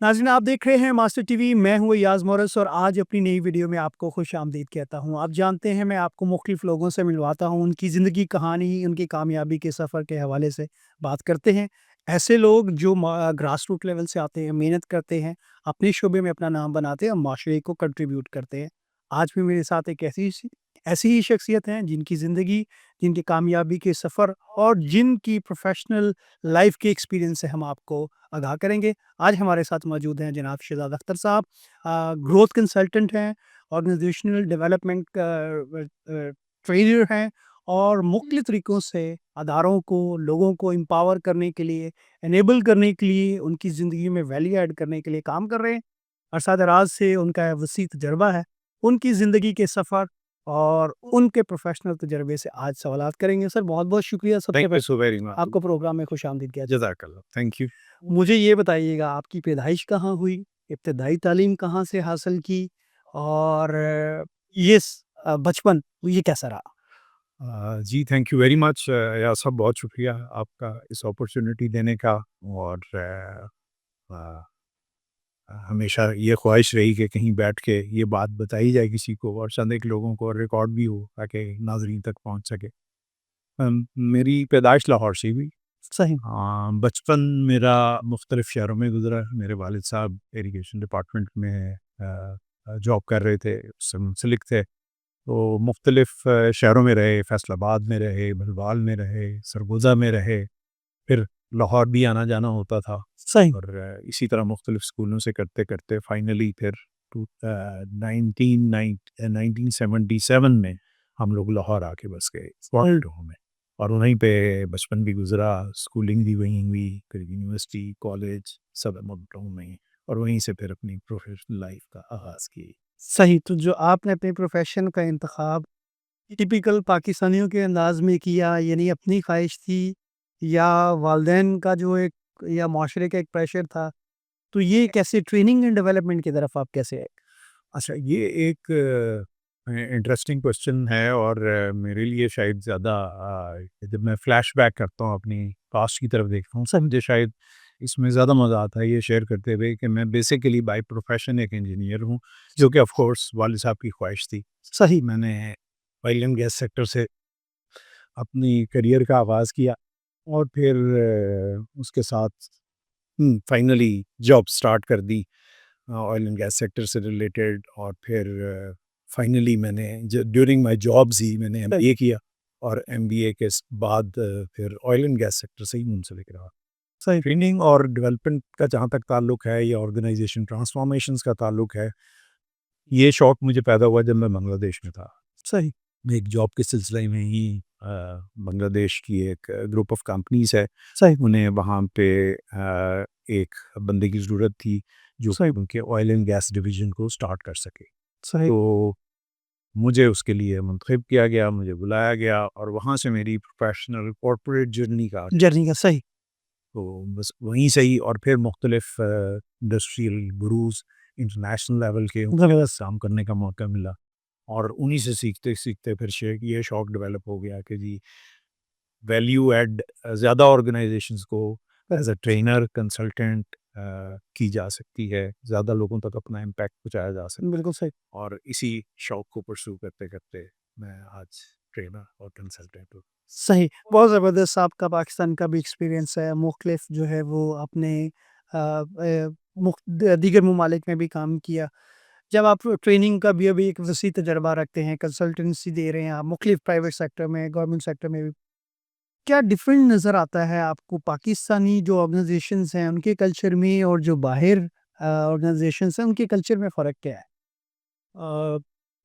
ناظرین آپ دیکھ رہے ہیں ماسٹر ٹی وی، میں ہوں ایاز مورس اور آج اپنی نئی ویڈیو میں آپ کو خوش آمدید کہتا ہوں۔ آپ جانتے ہیں میں آپ کو مختلف لوگوں سے ملواتا ہوں، ان کی زندگی کہانی، ان کی کامیابی کے سفر کے حوالے سے بات کرتے ہیں۔ ایسے لوگ جو گراس روٹ لیول سے آتے ہیں، محنت کرتے ہیں، اپنے شعبے میں اپنا نام بناتے ہیں اور معاشرے کو کنٹریبیوٹ کرتے ہیں۔ آج بھی میرے ساتھ ایک ایسی ہی شخصیت ہیں جن کی زندگی، جن کی کامیابی کے سفر اور جن کی پروفیشنل لائف کے ایکسپیرینس سے ہم آپ کو آگاہ کریں گے۔ آج ہمارے ساتھ موجود ہیں جناب شہزاد اختر صاحب، گروتھ کنسلٹنٹ ہیں، آرگنائزیشنل ڈیولپمنٹ ٹرینر ہیں اور مختلف طریقوں سے اداروں کو، لوگوں کو امپاور کرنے کے لیے، انیبل کرنے کے لیے، ان کی زندگی میں ویلیو ایڈ کرنے کے لیے کام کر رہے ہیں۔ عرصہ دراز سے ان کا وسیع تجربہ ہے، ان کی زندگی کے سفر اور ان کے پروفیشنل تجربے سے آج سوالات کریں گے۔ سر بہت بہت شکریہ سب سے تھینک یو پہلے سو ویری مچ. آپ کو پروگرام میں خوش آمدید کیا جائے۔ جزاک اللہ. Thank you. مجھے یہ بتائیے گا آپ کی پیدائش کہاں ہوئی، ابتدائی تعلیم کہاں سے حاصل کی اور یہ بچپن یہ کیسا رہا؟ جی تھینک یو ویری مچ یا سب بہت شکریہ آپ کا اس اپرچونٹی دینے کا، اور ہمیشہ یہ خواہش رہی کہ کہیں بیٹھ کے یہ بات بتائی جائے کسی کو اور چند ایک لوگوں کو ریکارڈ بھی ہو تاکہ ناظرین تک پہنچ سکے۔ میری پیدائش لاہور سے ہوئی۔ صحیح۔ بچپن میرا مختلف شہروں میں گزرا۔ میرے والد صاحب ایریگیشن ڈپارٹمنٹ میں جاب کر رہے تھے، اس سے منسلک تھے، تو مختلف شہروں میں رہے، فیصل آباد میں رہے، بھلوال میں رہے، سرگوزہ میں رہے، پھر لاہور بھی آنا جانا ہوتا تھا۔ صحیح۔ اور اسی طرح مختلف اسکولوں سے کرتے کرتے فائنلی پھر 1977 میں ہم لوگ لاہور آ کے بس گئے میں، اور وہیں پہ بچپن بھی گزرا، اسکولنگ بھی وہیں ہوئی، پھر یونیورسٹی، کالج سب ملٹوں میں، اور وہیں سے پھر اپنی پروفیشنل لائف کا آغاز کی۔ صحیح۔ تو جو آپ نے اپنے پروفیشن کا انتخاب ٹیپیکل پاکستانیوں کے انداز میں کیا، یعنی اپنی خواہش تھی یا والدین کا جو ایک یا معاشرے کا ایک پریشر تھا، تو یہ کیسے ٹریننگ اینڈ ڈیولپمنٹ کی طرف آپ کیسے آئے؟ اچھا، یہ ایک انٹرسٹنگ کوشچن ہے، اور میرے لیے شاید زیادہ جب میں فلیش بیک کرتا ہوں اپنی پاسٹ کی طرف دیکھتا ہوں، مجھے شاید اس میں زیادہ مزہ آتا ہے یہ شیئر کرتے ہوئے کہ میں بیسیکلی بائی پروفیشن ایک انجینئر ہوں، جو کہ آف کورس والد صاحب کی خواہش تھی۔ صحیح۔ میں نے آئل اینڈ گیس سیکٹر سے اپنی کریئر کا آغاز کیا، اور پھر اس کے ساتھ فائنلی جاب سٹارٹ کر دی آئل اینڈ گیس سیکٹر سے ریلیٹڈ، اور پھر فائنلی میں نے ڈیورنگ مائی جابز ہی میں نے ایم بی اے کیا، اور ایم بی اے کے بعد پھر آئل اینڈ گیس سیکٹر سے ہی منسلک رہا۔ صحیح۔ ٹریننگ اور ڈیولپمنٹ کا جہاں تک تعلق ہے یا آرگنائزیشن ٹرانسفارمیشنز کا تعلق ہے، یہ شوق مجھے پیدا ہوا جب میں بنگلہ دیش میں تھا۔ صحیح۔ میں ایک جاب کے سلسلے میں ہی بنگلہ دیش کی ایک گروپ آف کمپنیز ہے، صحیح۔ انہیں وہاں پہ ایک بندے کی ضرورت تھی جو ان کے آئل اینڈ گیس ڈویژن کو سٹارٹ کر سکے۔ صحیح۔ تو مجھے اس کے لیے منتخب کیا گیا، مجھے بلایا گیا، اور وہاں سے میری پروفیشنل کارپوریٹ جرنی کا صحیح۔ تو بس وہیں سے ہی، اور پھر مختلف انڈسٹریل گروز انٹرنیشنل لیول کے کام کرنے کا موقع ملا، اور انہی سے سیکھتے سیکھتے پھر یہ شوق ڈیولپ ہو گیا کہ جی ویلیو ایڈ زیادہ آرگنائزیشنز کو ایز اے ٹرینر کنسلٹنٹ کی جا سکتی ہے، زیادہ لوگوں تک اپنا امپیکٹ پہنچایا جا سکتا ہے۔ بالکل صحیح۔ اور اسی شوق کو پرسو کرتے کرتے میں آج ٹرینر اور کنسلٹنٹ ہوں۔ صحیح۔ بہت زبردست آپ کا پاکستان کا بھی ایکسپیرینس ہے، مختلف جو ہے وہ اپنے دیگر ممالک میں بھی کام کیا۔ جب آپ ٹریننگ کا بھی ابھی ایک وسیع تجربہ رکھتے ہیں، کنسلٹنسی دے رہے ہیں آپ مختلف پرائیویٹ سیکٹر میں، گورنمنٹ سیکٹر میں بھی، کیا ڈفرینٹ نظر آتا ہے آپ کو پاکستانی جو آرگنائزیشنز ہیں ان کے کلچر میں اور جو باہر آرگنائزیشنز ہیں ان کے کلچر میں فرق کیا ہے؟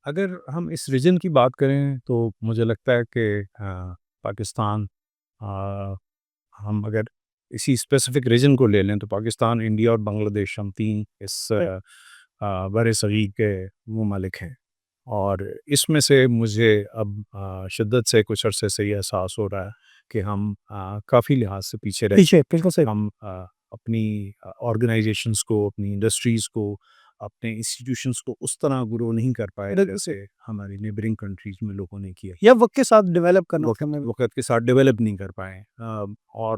اگر ہم اس ریجن کی بات کریں تو مجھے لگتا ہے کہ پاکستان، ہم اگر اسی اسپیسیفک ریجن کو لے لیں تو پاکستان، انڈیا اور بنگلہ دیش، ہم تین اس بر صغیر کے ممالک ہیں، اور اس میں سے مجھے اب شدت سے کچھ عرصے سے یہ احساس ہو رہا ہے کہ ہم کافی لحاظ سے پیچھے رہ بالکل صحیح۔ ہم اپنی آرگنائزیشنز کو، اپنی انڈسٹریز کو، اپنے انسٹیٹیوشنز کو اس طرح گرو نہیں کر پائے جیسے ہماری نیبرنگ کنٹریز میں لوگوں نے کیا، یا وقت کے ساتھ ڈیولپ کرنا، وقت کے ساتھ ڈیولپ نہیں کر پائے۔ اور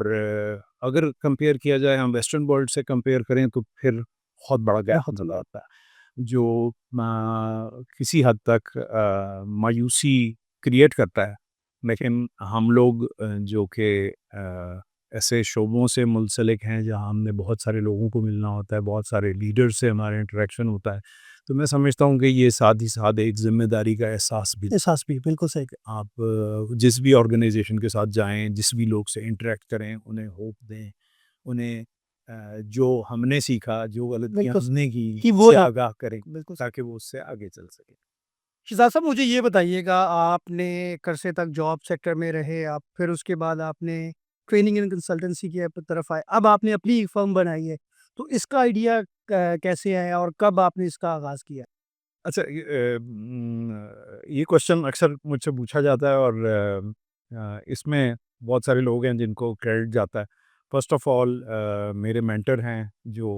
اگر کمپیئر کیا جائے، ہم ویسٹرن ورلڈ سے کمپیئر کریں تو پھر بہت بڑا گیپ بہت نظر بڑا۔ آتا ہے جو کسی حد تک مایوسی کریٹ کرتا ہے. لیکن ہم لوگ جو کہ ایسے شعبوں سے منسلک ہیں جہاں ہم نے بہت سارے لوگوں کو ملنا ہوتا ہے, بہت سارے لیڈر سے ہمارا انٹریکشن ہوتا ہے, تو میں سمجھتا ہوں کہ یہ ساتھ ہی ساتھ ایک ذمہ داری کا احساس بھی. احساس بھی بالکل صحیح. آپ جس بھی آرگنائزیشن کے ساتھ جائیں, جس بھی لوگ سے انٹریکٹ کریں, انہیں ہوپ دیں, انہیں جو ہم نے سیکھا, جو غلطیاں بالکل ہم نے کی, کہ اس وہ سے آگاہ کریں بالکل. تاکہ وہ اس سے آگے چل سکیں. شہزاد صاحب مجھے یہ بتائیے گا, آپ نے عرصے تک جاب سیکٹر میں رہے, آپ پھر اس کے بعد آپ نے ٹریننگ اینڈ کنسلٹنسی کی طرف آئے, اب آپ نے اپنی ایک فرم بنائی ہے, تو اس کا آئیڈیا کیسے ہے اور کب آپ نے اس کا آغاز کیا؟ اچھا, یہ کوشچن اکثر مجھ سے پوچھا جاتا ہے اور اس میں بہت سارے لوگ ہیں جن کو کریڈٹ جاتا ہے. فرسٹ آف آل میرے مینٹر ہیں جو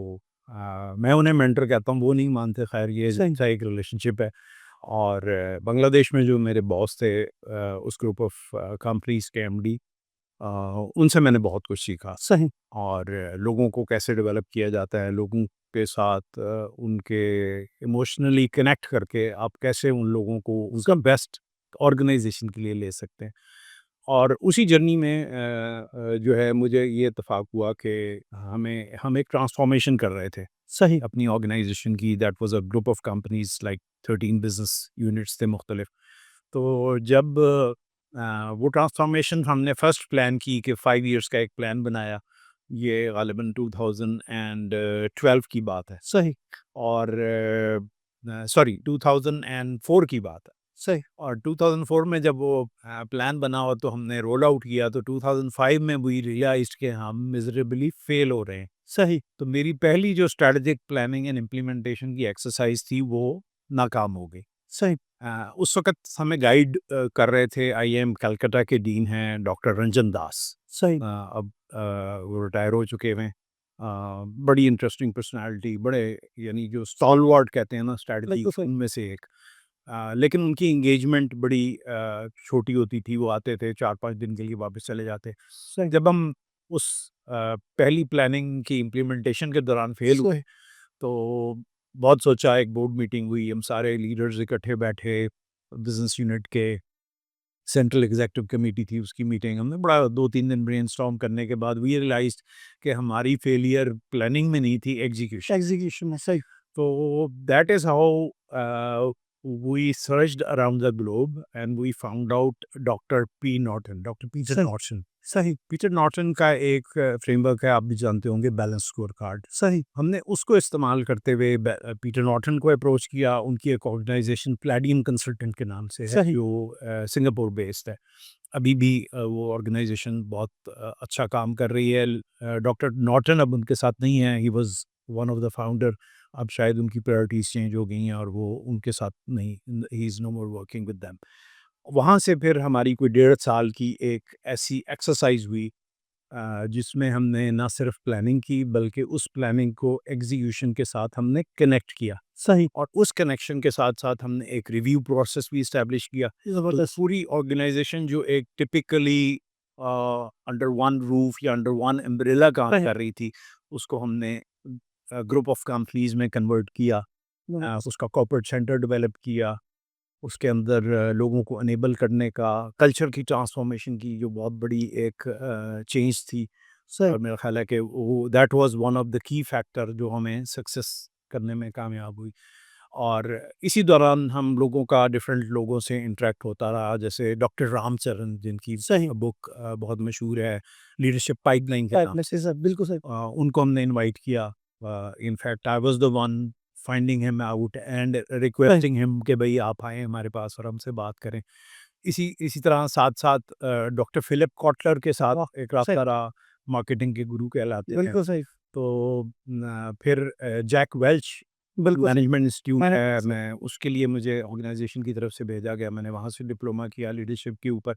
میں انہیں مینٹر کہتا ہوں, وہ نہیں مانتے, خیر یہ صحیح. ایک ریلیشن شپ ہے. اور بنگلہ دیش میں جو میرے باس تھے اس گروپ آف کمپنیز کے ایم ڈی, ان سے میں نے بہت کچھ سیکھا. صحیح. اور لوگوں کو کیسے ڈیولپ کیا جاتا ہے, لوگوں کے ساتھ ان کے ایموشنلی کنیکٹ کر کے آپ کیسے ان لوگوں کو ان کا بیسٹ آرگنائزیشن کے لیے لے سکتے ہیں. اور اسی جرنی میں جو ہے مجھے یہ اتفاق ہوا کہ ہم ایک ٹرانسفارمیشن کر رہے تھے صحیح. اپنی آرگنائزیشن کی. That was a group of companies like 13 business units تھے مختلف. تو جب وہ ٹرانسفارمیشن ہم نے فرسٹ پلان کی کہ 5 ایئرس کا ایک پلان بنایا, یہ غالباً 2012 کی بات ہے. صحیح. اور سوری 2004 کی بات ہے. صحیح. اور 2004 میں جب وہ پلان بنا ہوا تو ہم نے رول آؤٹ کیا, تو 2005 میں وی ریئلائزڈ کہ ہم میزریبلی فیل ہو رہے ہیں. صحیح. تو میری پہلی جو اسٹریٹجک پلاننگ اینڈ امپلیمنٹیشن کی ایکسرسائز تھی وہ ناکام ہو گئی. صحیح. اس وقت ہمیں گائیڈ کر رہے تھے آئی ایم کلکتہ کے ڈین ہیں ڈاکٹر رنجن داس. صحیح. اب وہ ریٹائر ہو چکے ہوئے ہیں. بڑی انٹرسٹنگ پرسنالٹی, بڑے یعنی جو اسٹالورٹ کہتے ہیں نا اسٹریٹجی, ان میں سے ایک. لیکن ان کی انگیجمنٹ بڑی چھوٹی ہوتی تھی, وہ آتے تھے 4-5 دن کے لیے واپس چلے جاتے. جب ہم اس پہلی پلاننگ کی امپلیمنٹیشن کے دوران فیل ہوئے تو بہت سوچا, ایک بورڈ میٹنگ ہوئی, ہم سارے لیڈرز اکٹھے بیٹھے, بزنس یونٹ کے سینٹرل ایگزیکٹو کمیٹی تھی, اس کی میٹنگ ہم نے بڑا 2-3 دن برین اسٹارم کرنے کے بعد وی ریئلائزڈ کہ ہماری فیلئر پلاننگ میں نہیں تھی, ایگزیکیوشن میں. صحیح. تو that is how we searched around the globe and we found out Dr. P. Norton, Dr. Peter Norton. صحیح. پیٹر نارٹن کا ایک فریم ورک ہے, آپ بھی جانتے ہوں گے, بیلنس اسکور کارڈ. صحیح. ہم نے اس کو استعمال کرتے ہوئے پیٹر نارٹن کو اپروچ کیا. ان کی ایک آرگنائزیشن پلیڈیم کنسلٹنٹ کے نام سے ہے جو سنگاپور بیسڈ ہے. ابھی بھی وہ آرگنائزیشن بہت اچھا کام کر رہی ہے. ڈاکٹر نارٹن اب ان کے ساتھ نہیں ہیں, he was one of the founder. اب شاید ان کی پرائرٹیز چینج ہو گئی ہیں اور وہ ان کے ساتھ نہیں, ہی از نو مور ورکنگ ود دیم. وہاں سے پھر ہماری کوئی 1.5 سال کی ایک ایسی ایکسرسائز ہوئی جس میں ہم نے نہ صرف پلاننگ کی بلکہ اس پلاننگ کو ایگزیکیوشن کے ساتھ ہم نے کنیکٹ کیا. صحیح. اور اس کنیکشن کے ساتھ ساتھ ہم نے ایک ریویو پروسیس بھی اسٹیبلش کیا. تو پوری آرگنائزیشن جو ایک ٹپکلی انڈر ون روف یا انڈر ون امبریلا کام کر رہی تھی, اس کو ہم نے گروپ آف کمپنیز میں کنورٹ کیا. اس کا کارپوریٹ سینٹر ڈیولپ کیا, اس کے اندر لوگوں کو انیبل کرنے کا, کلچر کی ٹرانسفارمیشن کی جو بہت بڑی ایک چینج تھی. اور میرا خیال ہے کہ وہ that was one of the کی فیکٹر جو ہمیں سکسیس کرنے میں کامیاب ہوئی. اور اسی دوران ہم لوگوں کا ڈفرینٹ لوگوں سے انٹریکٹ ہوتا رہا, جیسے ڈاکٹر رام چرن جن کی بک بہت مشہور ہے, لیڈرشپ پائپ لائن کے نام. بالکل صحیح. ان کو ہم نے انوائٹ کیا. In fact I was the one finding ہم آؤٹ اینڈ ریکویسٹنگ ہم کہ بھئی آپ آئیں ہمارے پاس اور ہم سے بات کریں. اسی طرح ساتھ ساتھ ڈاکٹر فلپ کاٹلر کے ساتھ ایک رابطہ رہا, مارکیٹنگ کے گرو کہلاتے ہیں. بالکل صحیح. تو پھر جیک ویلچ مینجمنٹ انسٹیٹیوٹ ہے, میں اس کے لیے مجھے آرگنائزیشن کی طرف سے بھیجا گیا, میں نے وہاں سے ڈپلوما کیا لیڈرشپ کے اوپر.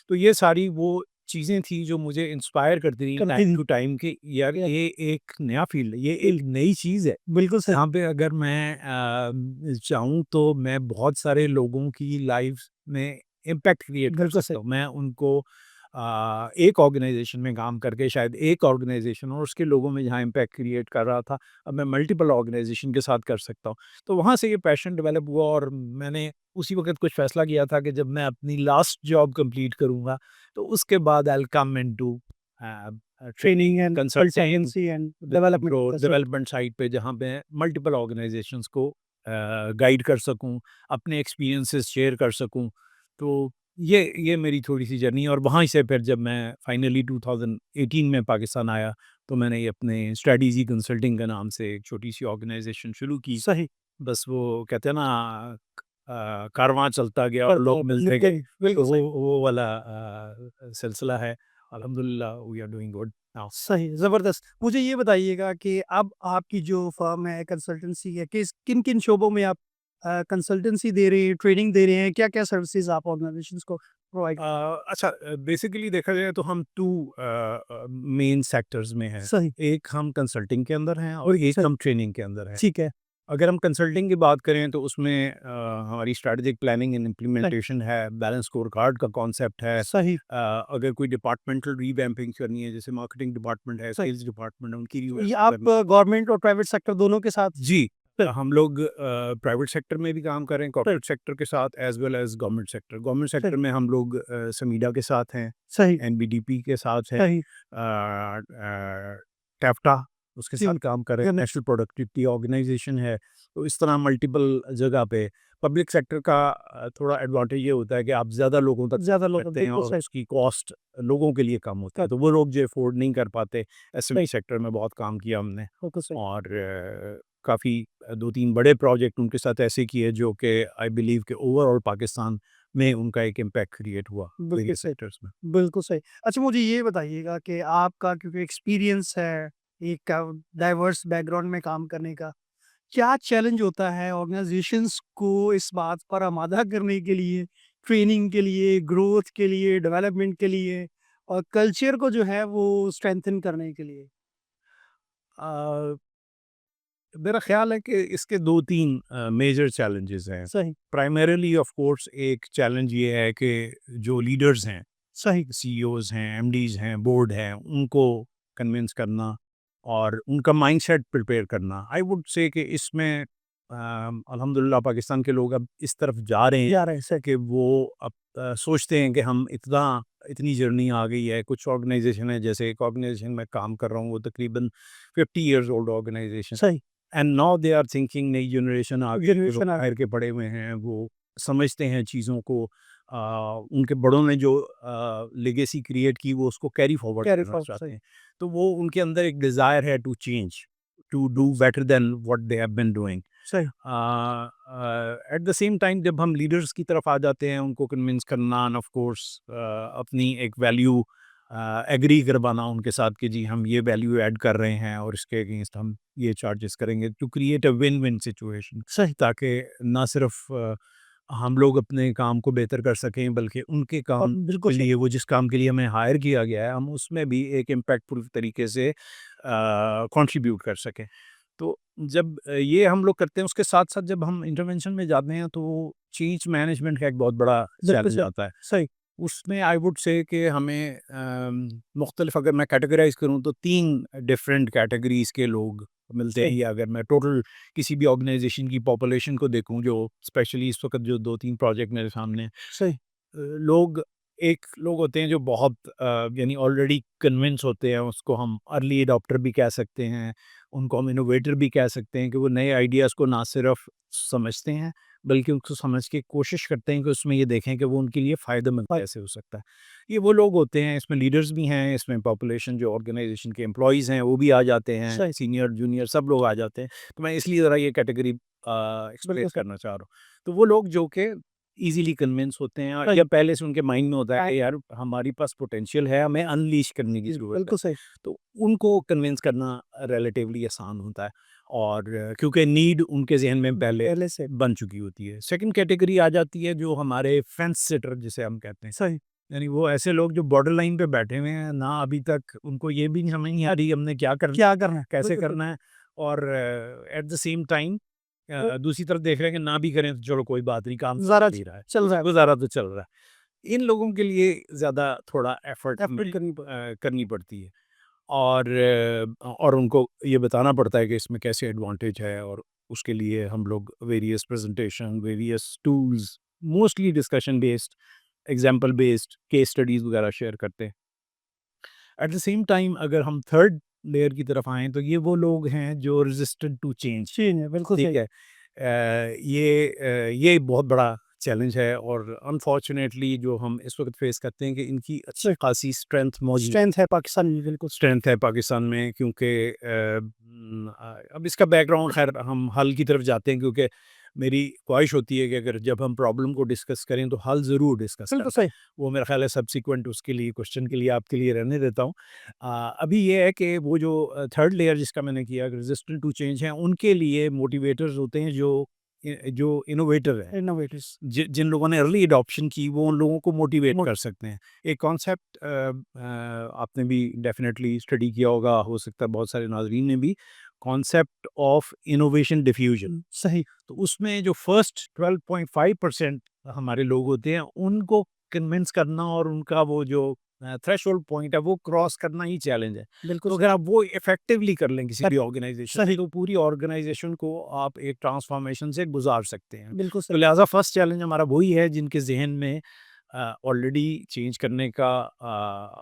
تو یہ ساری وہ چیزیں تھیں جو مجھے انسپائر کرتی رہی ٹائم ٹو ٹائم کہ یار یہ ایک نیا فیلڈ ہے, یہ ایک نئی چیز ہے. بالکل یہاں پہ اگر میں چاہوں تو میں بہت سارے لوگوں کی لائف میں امپیکٹ کریٹ کر سکتا ہوں. میں ان کو ایک آرگنائزیشن میں کام کر کے شاید ایک آرگنائزیشن اور اس کے لوگوں میں جہاں امپیکٹ کریٹ کر رہا تھا اب میں ملٹیپل آرگنائزیشن کے ساتھ کر سکتا ہوں. تو وہاں سے یہ پیشن ڈیولپ ہوا اور میں نے اسی وقت کچھ فیصلہ کیا تھا کہ جب میں اپنی لاسٹ جاب کمپلیٹ کروں گا تو اس کے بعد I will come into training and consulting consultancy and development. Development site پہ جہاں پہ ملٹیپل آرگنائزیشنس کو گائیڈ کر سکوں, اپنے ایکسپیرینسز شیئر کر سکوں. تو یہ میری تھوڑی سی جرنی ہے. اور وہاں سے پھر جب میں فائنلی 2018 میں پاکستان آیا تو میں نے یہ اپنے اسٹریٹجی کنسلٹنگ کے نام سے ایک چھوٹی سی آرگنائزیشن شروع کی. صحیح. بس وہ کہتے ہیں نا کارواں چلتا گیا اور لوگ ملتے گئے, بالکل صحیح. وہ والا سلسلہ ہے. الحمدللہ we are doing good now. صحیح, زبردست. مجھے یہ بتائیے گا کہ اب آپ کی جو فرم ہے کنسلٹنسی ہے کن کن شعبوں میں آپ کنسلٹنسی دے رہے ہیں, ٹریننگ دے رہے ہیں, کیا کیا سروسز آپ آرگنائزیشنس کو پرووائڈ؟ اچھا, بیسیکلی دیکھا جائے تو ہم 2 مین سیکٹرز میں ہیں. صحیح. ایک ہم کنسلٹنگ کے اندر ہیں اور ایک صحیح. ہم ٹریننگ کے اندر ہیں. ٹھیک ہے. اگر ہم کنسلٹنگ کی بات کریں تو اس میں ہماری اسٹریٹجک پلاننگ اینڈ امپلیمنٹیشن ہے, بیلنس اسکور کارڈ کا کانسیپٹ ہے. صحیح. اگر کوئی ڈپارٹمنٹل ریویمپنگ کرنی ہے جیسے مارکیٹنگ ڈپارٹمنٹ ہے, سیلز ڈپارٹمنٹ ہے, ان کی یہ آپ گورنمنٹ اور پرائیویٹ سیکٹر دونوں کے ساتھ؟ جی, ہم لوگ پرائیویٹ سیکٹر میں بھی کام کریں, کارپوریٹ سیکٹر کے ساتھ as well as government sector. Government sector میں ہم لوگ سمیڈا کے ساتھ ہیں, صحیح. این بی ڈی پی کے ساتھ ہیں, صحیح. ٹیفٹا اس کے ساتھ کام کر رہے ہیں, نیشنل پروڈکٹیوٹی آرگنائزیشن ہے. تو اس طرح ملٹیپل جگہ پہ پبلک سیکٹر کا تھوڑا ایڈوانٹیج یہ ہوتا ہے کہ آپ زیادہ لوگوں تک کرتے ہیں اور اس کی کاسٹ لوگوں کے لیے کم ہوتا ہے. تو وہ لوگ جو افورڈ نہیں کر پاتے, ایس ایم ای سیکٹر میں بہت کام کیا ہم نے اور کافی 2-3 بڑے پروجیکٹ ان کے ساتھ ایسے کیے جو کہ آئی بلیو کہ اوور آل پاکستان میں ان کا ایک امپیکٹ کریٹ ہوا سیکٹرز میں. بالکل صحیح. اچھا, مجھے یہ بتائیے گا کہ آپ کا کیونکہ ایکسپیرینس ہے ایک ڈائیورس بیک گراؤنڈ میں کام کرنے کا, کیا چیلنج ہوتا ہے آرگنائزیشنس کو اس بات پر آمادہ کرنے کے لیے, ٹریننگ کے لیے, گروتھ کے لیے, ڈیولپمنٹ کے لیے اور کلچر کو جو ہے وہ اسٹرینتھن کرنے کے لیے؟ میرا خیال ہے کہ اس کے 2-3 میجر چیلنجز ہیں. صحیح. پرائمریلی آف کورس ایک چیلنج یہ ہے کہ جو لیڈرز ہیں, صحیح. سی ای اوز ہیں, ایم ڈیز ہیں, بورڈ ہیں, ان کو کنونس کرنا اور ان کا مائنڈ سیٹ پریپیئر کرنا. آئی وڈ سے کہ اس میں الحمدللہ پاکستان کے لوگ اب اس طرف جا رہے ہیں کہ وہ اب سوچتے ہیں کہ ہم اتنی جرنی آ گئی ہے. کچھ آرگنائزیشن ہے, جیسے ایک آرگنائزیشن میں کام کر رہا ہوں وہ تقریباً 50 ایئرز اولڈ آرگنائزیشن. صحیح. And now they are thinking نئی جنریشن باہر کے پڑے ہوئے ہیں, وہ سمجھتے ہیں چیزوں کو, ان کے بڑوں نے جو لیگیسی کریٹ کی وہ اس کو کیری فارورڈ کرنا چاہتے ہیں. تو وہ ان کے اندر ایک ڈیزائر ہے to change, to do better than what they have been doing. At the same time جب ہم لیڈرس کی طرف آ جاتے ہیں ان کو کنونس کرنا, آف کورس اپنی ایک ویلیو ایگری کروانا ان کے ساتھ کہ جی ہم یہ ویلیو ایڈ کر رہے ہیں اور اس کے اگینسٹ ہم یہ چارجز کریں گے, to create a win win situation. صحیح. تاکہ نہ صرف ہم لوگ اپنے کام کو بہتر کر سکیں بلکہ ان کے کام کے لیے, وہ جس کام کے لیے ہمیں ہائر کیا گیا ہے, ہم اس میں بھی ایک امپیکٹفل طریقے سے کنٹریبیوٹ کر سکیں. تو جب یہ ہم لوگ کرتے ہیں اس کے ساتھ ساتھ جب ہم انٹرونشن میں جاتے ہیں تو چینج مینجمنٹ کا ایک بہت بڑا چیلنج آتا ہے. صحیح. اس میں آئی وڈ سے کہ ہمیں مختلف, اگر میں کیٹیگرائز کروں تو 3 ڈفرینٹ کیٹیگریز کے لوگ ملتے ہیں. یا اگر میں ٹوٹل کسی بھی آرگنائزیشن کی پاپولیشن کو دیکھوں, جو اسپیشلی اس وقت جو 2-3 پروجیکٹ میرے سامنے صحیح ایک لوگ ہوتے ہیں جو بہت یعنی آلریڈی کنونس ہوتے ہیں, اس کو ہم ارلی ایڈاپٹر بھی کہہ سکتے ہیں, ان کو ہم انوویٹر بھی کہہ سکتے ہیں کہ وہ نئے آئیڈیاز کو نہ صرف سمجھتے ہیں بلکہ اس کو سمجھ کے کوشش کرتے ہیں کہ اس میں یہ دیکھیں کہ وہ ان کے لیے فائدہ مند کیسے ہو سکتا ہے. یہ وہ لوگ ہوتے ہیں, اس میں لیڈرز بھی ہیں, اس میں پاپولیشن جو آرگنائزیشن کے امپلائیز ہیں وہ بھی آ جاتے ہیں, سینئر جونیئر سب لوگ آ جاتے ہیں. تو میں اس لیے ذرا یہ کیٹیگری ایکسپریس کرنا چاہ رہا ہوں. تو وہ لوگ جو کہ ایزیلی کنونس ہوتے ہیں یا پہلے سے ان کے مائنڈ میں ہوتا ہے کہ یار ہماری پاس پوٹینشیل ہے, ہمیں انلیش کرنے کی ضرورت ہے, تو ان کو کنونس کرنا ریلیٹیولی آسان ہوتا ہے. اور کیونکہ نیڈ ان کے ذہن میں پہلے سے بن چکی ہوتی ہے. سیکنڈ کیٹیگری آ جاتی ہے جو ہمارے فینس سیٹر جسے ہم کہتے ہیں. صحیح. یعنی وہ ایسے لوگ جو بارڈر لائن پہ بیٹھے ہوئے ہیں, نہ ابھی تک ان کو یہ بھی سمجھ نہیں آ رہی ہم نے کیا کرنا ہے, کیسے کرنا ہے, اور ایٹ دا سیم ٹائم دوسری طرف دیکھ رہے ہیں کہ نہ بھی کریں تو چلو کوئی بات نہیں, کام چل رہا ہے, گزارا تو چل رہا ہے. ان لوگوں کے لیے زیادہ تھوڑا ایفرٹ ایفرٹ کرنی کرنی پڑتی ہے، اور ان کو یہ بتانا پڑتا ہے کہ اس میں کیسے ایڈوانٹیج ہے، اور اس کے لیے ہم لوگ various presentation, various tools, mostly discussion based, example based, case studies وغیرہ شیئر کرتے ہیں۔ ایٹ دا سیم ٹائم اگر ہم تھرڈ لیئر کی طرف آئیں تو یہ وہ لوگ ہیں جو ریزسٹنٹ ٹو چینج، چینج ہے، بالکل ٹھیک صحیح، ہے۔ یہ بہت بڑا چیلنج ہے، اور انفارچونیٹلی جو ہم اس وقت فیس کرتے ہیں کہ ان کی اچھی خاصی اسٹرینتھ موجود اسٹرینتھ ہے پاکستان میں، بالکل اسٹرینتھ ہے پاکستان میں، کیونکہ اب اس کا بیک گراؤنڈ خیر ہم حل کی طرف جاتے ہیں، کیونکہ میری خواہش ہوتی ہے کہ اگر جب ہم پرابلم کو ڈسکس کریں تو حل ضرور ڈسکس بالکل کریں، صحیح، وہ میرا خیال ہے سبسیکوینٹ اس کے لیے کوشچن کے لیے آپ کے لیے رہنے دیتا ہوں۔ ابھی یہ ہے کہ وہ جو تھرڈ لیئر جس کا میں نے کیا ریزسٹنٹ ٹو چینج ہیں، ان کے لیے موٹیویٹرز ہوتے ہیں جو انوویٹر ہیں، انوویٹرز، جن لوگوں نے ارلی اڈاپشن کی، وہ ان لوگوں کو موٹیویٹ کر سکتے ہیں۔ ایک کانسیپٹ آپ نے بھی ڈیفینیٹلی اسٹڈی کیا ہوگا، ہو سکتا ہے بہت سارے ناظرین نے بھی، کانسیپٹ آف انوویشن ڈیفیوژن۔ صحیح، تو اس میں جو فرسٹ 12.5% ہمارے لوگ ہوتے ہیں، ان کو کنونس کرنا اور ان کا وہ جو تھریش ہولڈ پوائنٹ ہے وہ کراس کرنا ہی چیلنج ہے۔ بالکل تو اگر آپ وہ افیکٹولی کر لیں کسی بھی صحیح، آرگنائزیشن صحیح، تو پوری آرگنائزیشن کو آپ ایک ٹرانسفارمیشن سے گزار سکتے ہیں۔ بالکل تو صحیح، لہٰذا فرسٹ چیلنج ہمارا وہی ہے جن کے ذہن میں آلریڈی چینج کرنے کا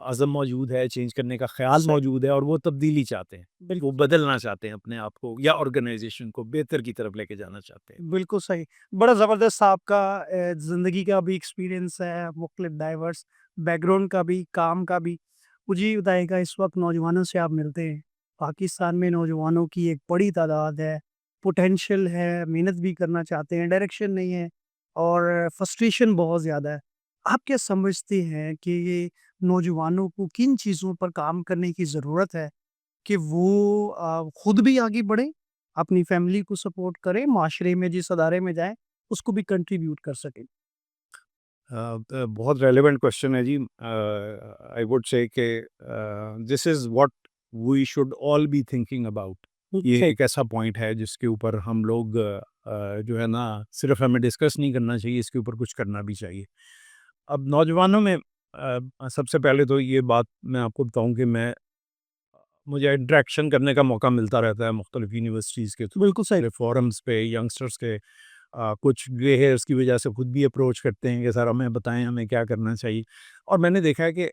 عزم موجود ہے، چینج کرنے کا خیال صحیح، موجود ہے، اور وہ تبدیلی چاہتے ہیں، وہ بالکل بدلنا چاہتے ہیں اپنے آپ کو یا آرگنائزیشن کو بہتر کی طرف لے کے جانا چاہتے ہیں۔ بالکل صحیح، بڑا زبردست آپ کا زندگی کا بھی ایکسپیرینس ہے، مختلف ڈائیورس بیک گراؤنڈ کا بھی، کام کا بھی۔ مجھے یہ بتائے گا، اس وقت نوجوانوں سے آپ ملتے ہیں، پاکستان میں نوجوانوں کی ایک بڑی تعداد ہے، پوٹینشیل ہے، محنت بھی کرنا چاہتے ہیں، ڈائریکشن نہیں ہے، اور فرسٹریشن بہت زیادہ ہے۔ آپ کیا سمجھتے ہیں کہ یہ نوجوانوں کو کن چیزوں پر کام کرنے کی ضرورت ہے کہ وہ خود بھی آگے بڑھیں، اپنی فیملی کو سپورٹ کریں، معاشرے میں جس ادارے میں جائیں اس کو بھی کنٹریبیوٹ کر سکیں؟ بہت ریلیونٹ کوشچن ہے جی۔ آئی وڈ سے کہ this is what we should all be thinking about. یہ صحیح، ایک ایسا پوائنٹ ہے جس کے اوپر ہم لوگ جو ہے نا، صرف ہمیں ڈسکس نہیں کرنا چاہیے، اس کے اوپر کچھ کرنا بھی چاہیے۔ اب نوجوانوں میں سب سے پہلے تو یہ بات میں آپ کو بتاؤں کہ مجھے انٹریکشن کرنے کا موقع ملتا رہتا ہے مختلف یونیورسٹیز کے بالکل صحیح، مختلف فورمز پہ، ینگسٹرس کے کچھ گرے ہیئرس کی وجہ سے خود بھی اپروچ کرتے ہیں کہ سر ہمیں بتائیں ہمیں کیا کرنا چاہیے۔ اور میں نے دیکھا ہے کہ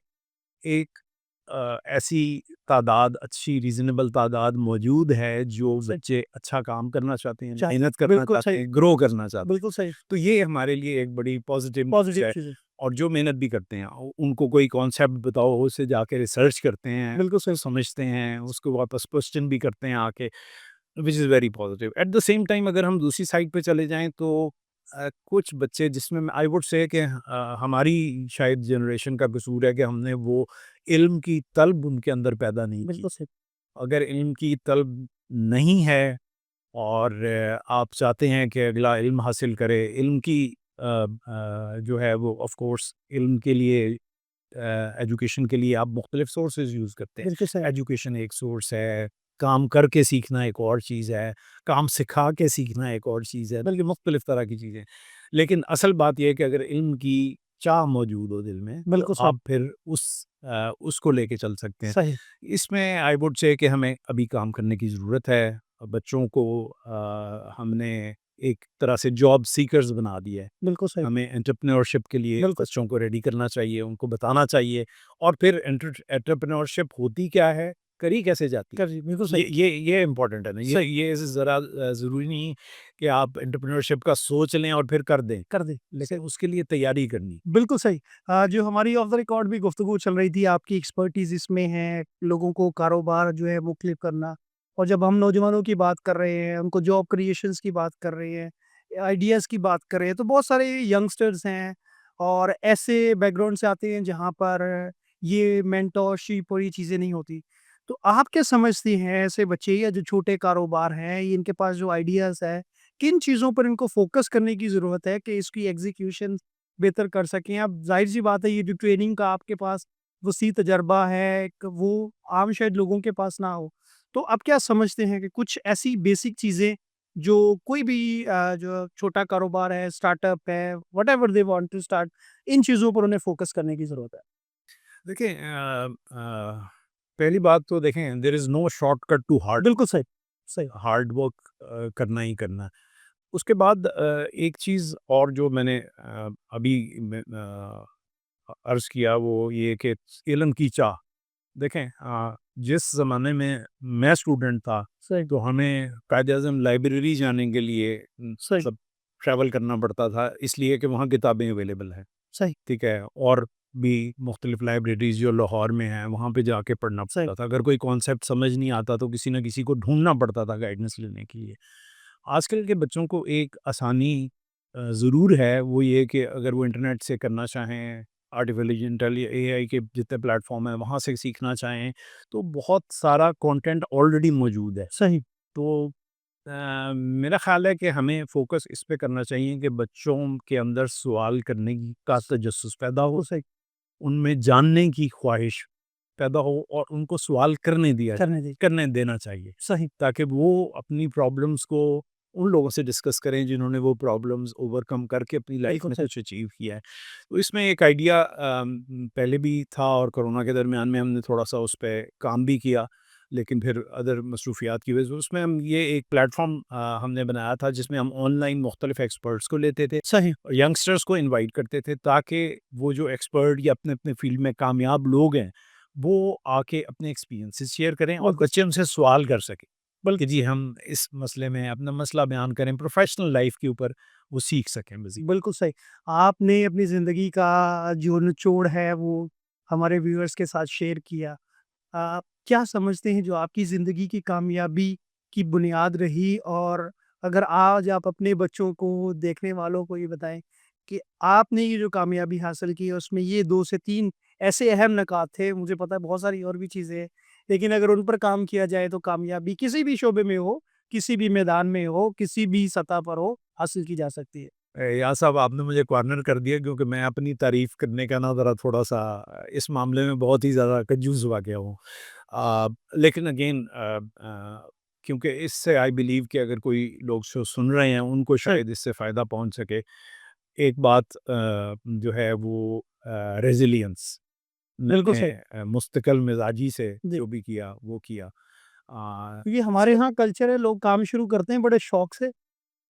ایک ایسی تعداد، اچھی ریزنیبل تعداد موجود ہے جو بچے اچھا کام کرنا چاہتے ہیں، محنت کرنا بالکل چاہتے صحیح، ہیں، گرو کرنا چاہتے ہیں۔ بالکل صحیح، تو یہ ہمارے لیے ایک بڑی پازیٹیو نیوز پازیٹیو ہے۔ چیز ہے، اور جو محنت بھی کرتے ہیں، ان کو کوئی کانسیپٹ بتاؤ، اسے جا کے ریسرچ کرتے ہیں، بالکل صحیح، سمجھتے ہیں، اس کو واپس کوشچن بھی کرتے ہیں آ کے، which is very positive. At the same time اگر ہم دوسری سائڈ پہ چلے جائیں تو کچھ بچے، جس میں آئی وڈ سے کہ ہماری شاید جنریشن کا قصور ہے کہ ہم نے وہ علم کی طلب ان کے اندر پیدا نہیں کی۔ بالکل صحیح، اگر علم کی طلب نہیں ہے اور آپ چاہتے ہیں کہ اگلا علم حاصل کرے، علم کی جو ہے وہ آف کورس علم کے لیے، ایجوکیشن کے لیے آپ مختلف سورسز یوز کرتے ہیں۔ بالکل صحیح، ایجوکیشن ایک سورس ہے، کام کر کے سیکھنا ایک اور چیز ہے، کام سکھا کے سیکھنا ایک اور چیز ہے، بلکہ مختلف طرح کی چیزیں۔ لیکن اصل بات یہ ہے کہ اگر علم کی چاہ موجود ہو دل میں تو بالکل صحیح، آپ پھر اس کو لے کے چل سکتے ہیں۔ صحیح، اس میں آئی وڈ سے کہ ہمیں ابھی کام کرنے کی ضرورت ہے۔ بچوں کو ہم نے ایک طرح سے جاب سیکرز بنا دیا ہے۔ بالکل صحیح، ہمیں انٹرپرینورشپ کے لیے بالکل بچوں کو ریڈی کرنا چاہیے، ان کو بتانا چاہیے، اور پھر انٹرپرینورشپ ہوتی کیا ہے، کری کیسے جاتی ہے، بالکل صحیح، یہ امپورٹنٹ ہے نا۔ یہ ذرا ضروری نہیں کہ آپ انٹرپرینورشپ کا سوچ لیں اور پھر کر دیں، کر دیں، لیکن اس کے لیے تیاری کرنی۔ بالکل صحیح۔ جو ہماری آف دا ریکارڈ بھی گفتگو چل رہی تھی، آپ کی ایکسپرٹیز اس میں ہے، لوگوں کو کاروبار جو ہے مختلف کرنا، اور جب ہم نوجوانوں کی بات کر رہے ہیں، ان کو جاب کریشنز کی بات کر رہے ہیں، آئیڈیاز کی بات کر رہے ہیں، تو بہت سارے ینگسٹرز ہیں اور ایسے بیک گراؤنڈ سے آتے ہیں جہاں پر یہ مینٹورشپ اور یہ چیزیں نہیں ہوتی۔ تو آپ کیا سمجھتی ہیں، ایسے بچے یا جو چھوٹے کاروبار ہیں، ان کے پاس جو آئیڈیاز ہے، کن چیزوں پر ان کو فوکس کرنے کی ضرورت ہے کہ اس کی ایگزیکیوشن بہتر کر سکیں؟ اب ظاہر سی بات ہے، یہ جو ٹریننگ کا آپ کے پاس وسیع تجربہ ہے، وہ عام شاید لوگوں کے پاس نہ ہو، تو آپ کیا سمجھتے ہیں کہ کچھ ایسی بیسک چیزیں جو کوئی بھی جو چھوٹا کاروبار ہے، اسٹارٹ اپ ہے، whatever they want to start, ان چیزوں پر انہیں فوکس کرنے کی ضرورت ہے؟ دیکھیں پہلی بات تو دیکھیں دیر از نو شارٹ کٹ ٹو بالکل صحیح، صحیح، ہارڈ ورک کرنا ہی کرنا ہے۔ اس کے بعد ایک چیز اور جو میں نے ابھی عرض کیا وہ یہ کہ علم کی چاہ۔ دیکھیں جس زمانے میں اسٹوڈنٹ تھا صحیح، تو ہمیں قائد اعظم لائبریری جانے کے لیے صحیح، سب ٹریول کرنا پڑتا تھا، اس لیے کہ وہاں کتابیں اویلیبل ہیں، صحیح، ٹھیک ہے، اور بھی مختلف لائبریریز جو لاہور میں ہیں وہاں پہ جا کے پڑھنا صحیح، پڑتا تھا۔ اگر کوئی کانسیپٹ سمجھ نہیں آتا تو کسی نہ کسی کو ڈھونڈنا پڑتا تھا گائیڈنس لینے کے لیے۔ آج کل کے بچوں کو ایک آسانی ضرور ہے، وہ یہ کہ اگر وہ انٹرنیٹ سے کرنا چاہیں، آرٹیفیشل اے آئی کے جتنے پلیٹ فارم ہیں وہاں سے سیکھنا چاہیں تو بہت سارا کنٹینٹ آلریڈی موجود ہے۔ صحیح، تو میرا خیال ہے کہ ہمیں فوکس اس پہ کرنا چاہیے کہ بچوں کے اندر سوال کرنے کا تجسس پیدا ہو، بالکل صحیح، ان میں جاننے کی خواہش پیدا ہو اور ان کو سوال کرنے دی، کرنے دینا چاہیے، صحیح، تاکہ وہ اپنی پرابلمس کو ان لوگوں سے ڈسکس کریں جنہوں نے وہ پرابلمس اوور کم کر کے اپنی لائف بالکل میں صحیح، کچھ اچیو کیا ہے۔ تو اس میں ایک آئیڈیا پہلے بھی تھا اور کرونا کے درمیان میں ہم نے تھوڑا سا اس پہ کام بھی کیا، لیکن پھر ادر مصروفیات کی وجہ سے اس میں ہم یہ ایک پلیٹ فارم ہم نے بنایا تھا جس میں ہم آن لائن مختلف ایکسپرٹس کو لیتے تھے صحیح، اور ینگسٹرز کو انوائٹ کرتے تھے تاکہ وہ جو ایکسپرٹ یا اپنے اپنے فیلڈ میں کامیاب لوگ ہیں وہ آ کے اپنے ایکسپیرینسز شیئر کریں اور بالکل، بچے ان سے سوال کر سکیں کہ بالکل، جی ہم اس مسئلے میں اپنا مسئلہ بیان کریں، پروفیشنل لائف کے اوپر وہ سیکھ سکیں مزید۔ بالکل صحیح۔ آپ نے اپنی زندگی کا جو نچوڑ ہے وہ ہمارے ویورز کے ساتھ شیئر کیا۔ آپ کیا سمجھتے ہیں جو آپ کی زندگی کی کامیابی کی بنیاد رہی، اور اگر آج آپ اپنے بچوں کو، دیکھنے والوں کو یہ بتائیں کہ آپ نے یہ جو کامیابی حاصل کی ہے اس میں یہ 2 سے 3 ایسے اہم نکات تھے، مجھے پتہ ہے بہت ساری اور بھی چیزیں ہیں، لیکن اگر ان پر کام کیا جائے تو کامیابی کسی بھی شعبے میں ہو، کسی بھی میدان میں ہو، کسی بھی سطح پر ہو، حاصل کی جا سکتی ہے۔ یا صاحب آپ نے مجھے کارنر کر دیا کیونکہ میں اپنی تعریف کرنے کا نا ذرا تھوڑا سا اس معاملے میں بہت ہی زیادہ کنجوس ہوا گیا ہوں، لیکن اگین کیونکہ اس سے آئی بلیو کہ اگر کوئی لوگ سن رہے ہیں ان کو صحیح، شاید اس سے فائدہ پہنچ سکے۔ ایک بات جو ہے وہ ریزیلینس، بالکل صحیح، مستقل مزاجی سے جی۔ جو بھی کیا وہ کیا۔ آ، کیونکہ ہمارے ہاں کلچر ہے، لوگ کام شروع کرتے ہیں بڑے شوق سے،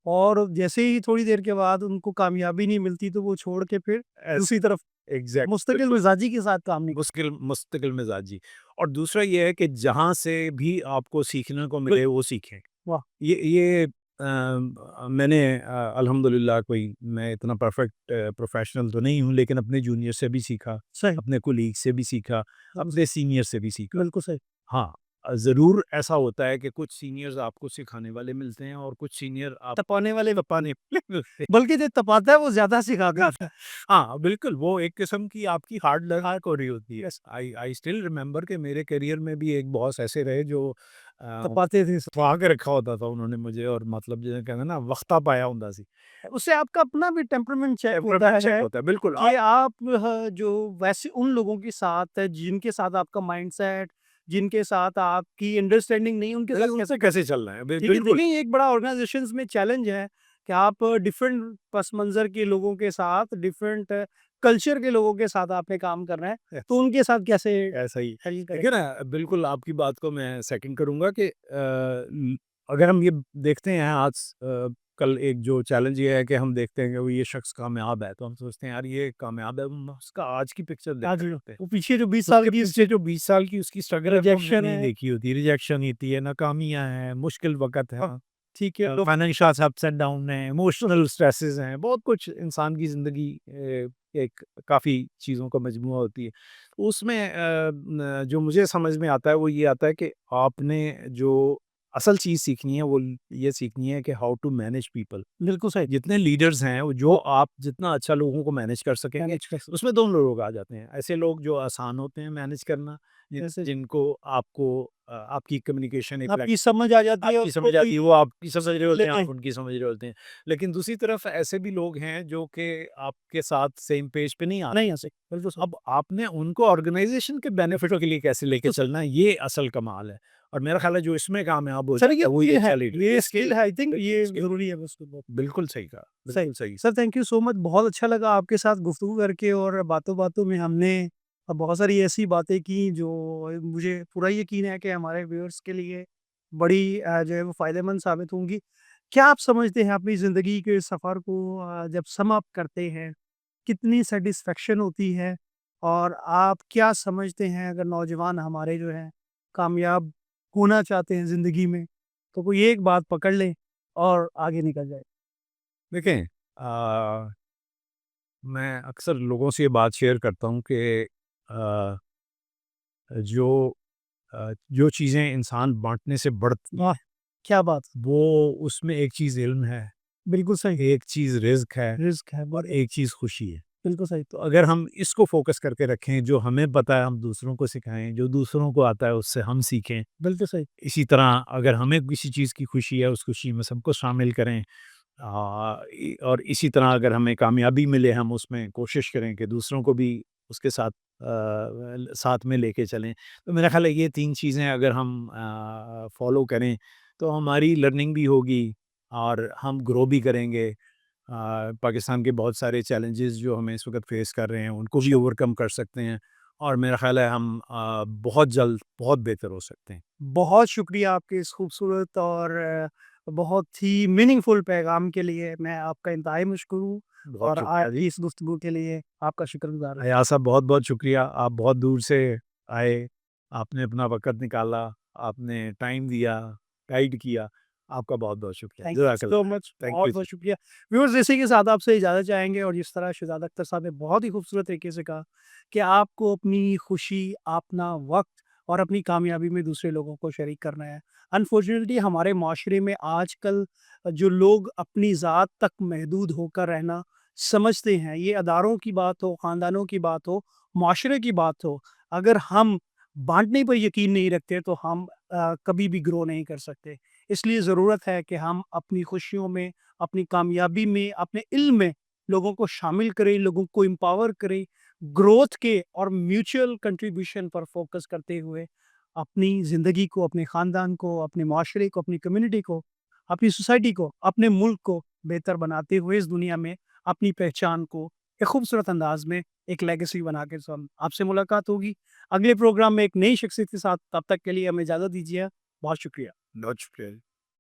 اور جیسے ہی تھوڑی دیر کے بعد ان کو کامیابی نہیں ملتی تو وہ چھوڑ کے پھر دوسری طرف ایگزیکٹ مستقل بالکل مزاجی کے ساتھ کام نہیں مستقل مزاجی، اور دوسرا یہ ہے کہ جہاں سے بھی آپ کو سیکھنے کو کرتے۔ ملے وہ سیکھیں۔ واہ! یہ میں نے الحمدللہ کوئی میں اتنا پرفیکٹ پروفیشنل تو نہیں ہوں لیکن اپنے جونیئر سے بھی سیکھا، صحیح، اپنے کولیگ سے بھی سیکھا، بالکل اپنے سینئر سے بھی سیکھا۔ بالکل صحیح، ہاں ضرور ایسا ہوتا ہے کہ کچھ سینئرز آپ کو سکھانے والے ملتے ہیں اور کچھ سینئر آپ تپانے والے، تپانے والے ملتے ہیں۔ بلکہ جو تپاتا ہے وہ زیادہ سکھاتا ہے، ہاں بالکل، وہ ایک قسم کی آپ کی ہارڈ لرک ہو رہی ہوتی ہے۔ آئی اسٹل ریمبر کہ میرے کیریئر میں بھی ایک باس ایسے رہے جو تپاتے تھے۔ تپا کے رکھا ہوتا تھا انہوں نے مجھے، اور مطلب جیسے کہتے ہیں نا وقتہ پایا ہوتا سی، اس سے آپ کا اپنا بھی ٹیمپرمنٹ چیک ہوتا ٹیمپرمنٹ چیک ہے ہوتا ہے بالکل۔ کہ آپ جو ویسے ان لوگوں کے ساتھ جن کے ساتھ آپ کا مائنڈ سیٹ، جن کے ساتھ آپ کی انڈرسٹینڈنگ نہیں، ان کے ساتھ ان کیسے سے کیسے چل رہا ہے ٹھیک ہے، بالکل۔ دیکھیں یہ ایک بڑا آرگنائزیشنز میں چیلنج ہے کہ آپ ڈفرینٹ پس منظر کے لوگوں کے ساتھ، ڈفرینٹ کلچر کے لوگوں کے ساتھ آپ نے کام کرنا ہے، تو ان کے ساتھ کیسے ایسا ہی ہینڈل کریں؟ دیکھیں نا، بالکل آپ کی بات کو میں سیکنڈ کروں گا کہ اگر ہم یہ دیکھتے ہیں آج کل ایک جو چیلنج یہ ہے کہ ہم دیکھتے ہیں کہ وہ یہ شخص کامیاب ہے تو ہم سوچتے ہیں یار یہ کامیاب ہے، ہم اس کا آج کی پکچر دیکھ آج رہے ہیں، وہ پیچھے جو 20 اس سال کے کی پیچھے جو 20 سال کی اس کی اسٹرگل ہے وہ ہم نے ریجیکشن نہیں ہے، دیکھی ہوتی، ریجیکشن ہوتی ہے، ناکامیاں ہیں، مشکل وقت ہے، ٹھیک ہے، فائنینشل اپس اینڈ ڈاؤن ہیں، ایموشنل اسٹریسز ہیں، بہت کچھ انسان کی زندگی ایک کافی چیزوں کا مجموعہ ہوتی ہے۔ اس میں جو مجھے سمجھ میں آتا ہے وہ یہ آتا ہے کہ آپ نے جو اصل چیز سیکھنی ہے وہ یہ سیکھنی ہے کہ ہاؤ ٹو مینیج پیپل۔ بالکل صحیح، جتنے لیڈرز ہیں جو آپ جتنا اچھا لوگوں کو مینیج کر سکیں گے مینج کر سکتے اس میں دونوں لوگ آ جاتے ہیں، ایسے لوگ جو آسان ہوتے ہیں مینیج کرنا، جیسے جن کو آپ کی کمیونیکیشن آپ کی سمجھ آ جاتی ہے، آپ کی اس کو سمجھ آتی ہے، وہ آپ کی سمجھ رہے ہوتے ہیں، لینا ہے، آپ ان کی سمجھ رہے ہوتے ہیں، لیکن دوسری طرف ایسے بھی لوگ ہیں جو کہ آپ کے ساتھ سیم پیج پہ نہیں آتے۔ نہیں آ سکتے، بالکل صحیح، اب آپ نے ان کو آرگنائزیشن کے بینیفٹ کے لیے کیسے لے کے چلنا ہے، یہ اصل کمال ہے۔ اور میرا خیال ہے جو اس میں کامیاب ہو سر جاتا ہے وہ یہ ہے، چیلنج یہ اسکل ہے، آئی تھنک یہ ضروری ہے بس کو. بالکل صحیح کہا، صحیح. بالکل صحیح. سر تھینک یو سو مچ، بہت اچھا لگا آپ کے ساتھ گفتگو کر کے، اور باتوں باتوں میں ہم نے بہت ساری ایسی باتیں کی جو مجھے پورا یقین ہے کہ ہمارے ویورز کے لیے بڑی جو ہے وہ فائدہ مند ثابت ہوں گی. کیا آپ سمجھتے ہیں اپنی زندگی کے سفر کو جب سم اپ کرتے ہیں کتنی سیٹسفیکشن ہوتی ہے، اور آپ کیا سمجھتے ہیں اگر نوجوان ہمارے جو ہیں کامیاب ہونا چاہتے ہیں زندگی میں تو کوئی ایک بات پکڑ لیں اور آگے نکل جائے؟ دیکھیں میں اکثر لوگوں سے یہ بات شیئر کرتا ہوں کہ جو جو چیزیں انسان بانٹنے سے بڑھتی واہ کیا بات، وہ اس میں ایک چیز علم ہے، بالکل صحیح. ایک چیز رزق ہے، رزق ہے، اور ایک چیز خوشی ہے. بالکل صحیح. تو اگر ہم اس کو فوکس کر کے رکھیں، جو ہمیں پتہ ہے ہم دوسروں کو سکھائیں، جو دوسروں کو آتا ہے اس سے ہم سیکھیں. بالکل صحیح. اسی طرح اگر ہمیں کسی چیز کی خوشی ہے اس خوشی میں سب کو شامل کریں، اور اسی طرح اگر ہمیں کامیابی ملے ہم اس میں کوشش کریں کہ دوسروں کو بھی اس کے ساتھ ساتھ میں لے کے چلیں. تو میرا خیال ہے یہ 3 چیزیں اگر ہم فالو کریں تو ہماری لرننگ بھی ہوگی اور ہم گرو بھی کریں گے. پاکستان کے بہت سارے چیلنجز جو ہمیں اس وقت فیس کر رہے ہیں ان کو بھی اوور کم کر سکتے ہیں، اور میرا خیال ہے ہم بہت جلد بہت بہتر ہو سکتے ہیں. بہت شکریہ آپ کے اس خوبصورت اور بہت ہی میننگ فل پیغام کے لیے. میں آپ کا انتہائی مشکور ہوں، اور بہت شکریہ آپ جی. کی اس گفتگو کے لیے آپ کا شکر گزار ہوں. ایاز صاحب بہت بہت شکریہ، آپ بہت دور سے آئے، آپ نے اپنا وقت نکالا، آپ نے ٹائم دیا، گائیڈ کیا، آپ کا بہت بہت شکریہ. تھینک جزاک you Allah. So much, thank بہت یو. بہت شکریہ. ویورز اسی کے ساتھ آپ سے اجازت چاہیں گے، اور جس طرح شہزاد اختر صاحب نے بہت ہی خوبصورت طریقے سے کہا کہ آپ کو اپنی خوشی، اپنا وقت اور اپنی کامیابی میں دوسرے لوگوں کو شریک کرنا ہے. انفارچونیٹلی ہمارے معاشرے میں آج کل جو لوگ اپنی ذات تک محدود ہو کر رہنا سمجھتے ہیں، یہ اداروں کی بات ہو، خاندانوں کی بات ہو، معاشرے کی بات ہو، اگر ہم بانٹنے پر یقین نہیں رکھتے تو ہم کبھی بھی گرو نہیں کر سکتے. اس لیے ضرورت ہے کہ ہم اپنی خوشیوں میں، اپنی کامیابی میں، اپنے علم میں لوگوں کو شامل کریں، لوگوں کو امپاور کریں، گروتھ کے اور میوچل کنٹریبیوشن پر فوکس کرتے ہوئے اپنی زندگی کو، اپنے خاندان کو، اپنے معاشرے کو، اپنی کمیونٹی کو، اپنی سوسائٹی کو، اپنے ملک کو بہتر بناتے ہوئے اس دنیا میں اپنی پہچان کو ایک خوبصورت انداز میں ایک لیگیسی بنا کے آپ سے ملاقات ہوگی اگلے پروگرام میں ایک نئی شخصیت کے ساتھ. تب تک کے لیے ہمیں اجازت دیجیے. بہت شکریہ. بہت شکریہ.